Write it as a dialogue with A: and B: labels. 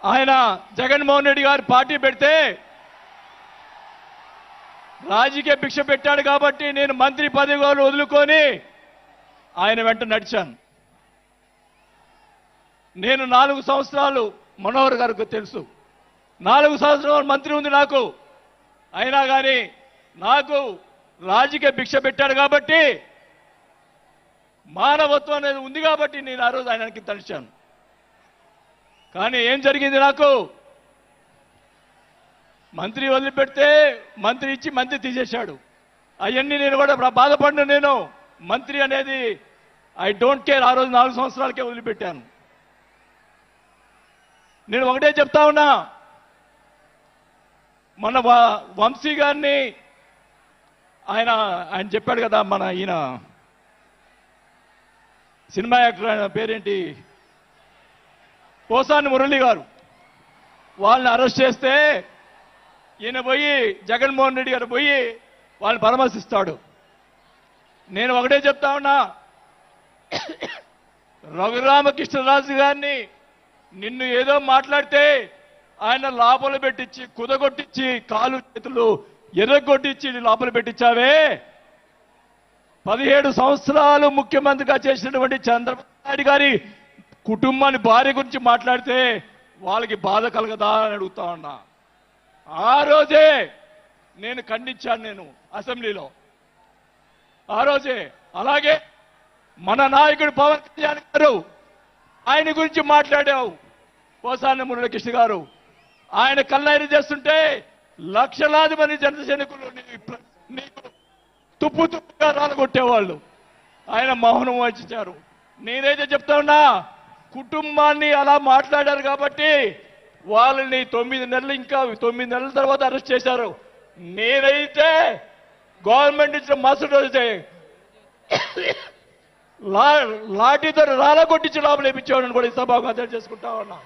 A: ఆయన జగన్మోహన్ రెడ్డి గారు పార్టీ పెడితే రాజకీయ భిక్ష పెట్టాడు కాబట్టి నేను మంత్రి పదవి వదులుకొని ఆయన వెంట నడిచాను. నేను 4 సంవత్సరాలు మనోహర్ గారికి తెలుసు, 4 సంవత్సరాలు మంత్రి ఉంది నాకు. అయినా కానీ నాకు రాజకీయ భిక్ష పెట్టాడు కాబట్టి, మానవత్వం అనేది ఉంది కాబట్టి నేను ఆ రోజు ఆయనకి తలిచాను. కానీ ఏం జరిగింది? నాకు మంత్రి వదిలిపెడితే మంత్రి ఇచ్చి మంత్రి తీసేశాడు. అవన్నీ నేను కూడా బాధపడిన. నేను మంత్రి అనేది ఐ డోంట్ కేర్. ఆ రోజు 4 సంవత్సరాలకే వదిలిపెట్టాను. నేను ఒకటే చెప్తా ఉన్నా, మన వంశీ గారిని ఆయన చెప్పాడు కదా, మన ఈయన సినిమా యాక్టర్, ఆయన పేరేంటి, పోసాని మురళి గారు, వాళ్ళని అరెస్ట్ చేస్తే ఈయన పోయి జగన్మోహన్ రెడ్డి గారు పోయి వాళ్ళని పరామర్శిస్తాడు. నేను ఒకటే చెప్తా ఉన్నా, రఘురామకృష్ణరాజు గారిని నిన్ను ఏదో మాట్లాడితే ఆయన లోపల పెట్టించి కుదగొట్టించి కాలు చేతులు ఎర్రగొట్టించి లోపల పెట్టించావే. 17 సంవత్సరాలు ముఖ్యమంత్రిగా చేసినటువంటి చంద్రబాబు నాయుడు గారి కుటుంబాన్ని, భార్య గురించి మాట్లాడితే వాళ్ళకి బాధ కలగదా అని అడుగుతా ఉన్నా. ఆ రోజే నేను ఖండించాను, నేను అసెంబ్లీలో ఆ రోజే. అలాగే మన నాయకుడు పవన్ కళ్యాణ్ గారు, ఆయన గురించి మాట్లాడావు పోసాని మురళీకృష్ణ గారు. ఆయన కళ్ళైరు చేస్తుంటే లక్షలాది మంది జన సైనికులు నీకు తుప్పు తుప్పుగా రాలగొట్టేవాళ్ళు. ఆయన మౌనం వహించారు. నేనైతే చెప్తా ఉన్నా, కుటుంబాన్ని అలా మాట్లాడారు కాబట్టి వాళ్ళని 9 నెలలు, ఇంకా 9 నెలల తర్వాత అరెస్ట్ చేశారు. నేనైతే గవర్నమెంట్ ఇచ్చిన మరుసటి రోజే లాఠీతో రాలగొట్టించి లోపల వేయించేవాడని కూడా ఈ సభకు అర్థం చేసుకుంటా ఉన్నా.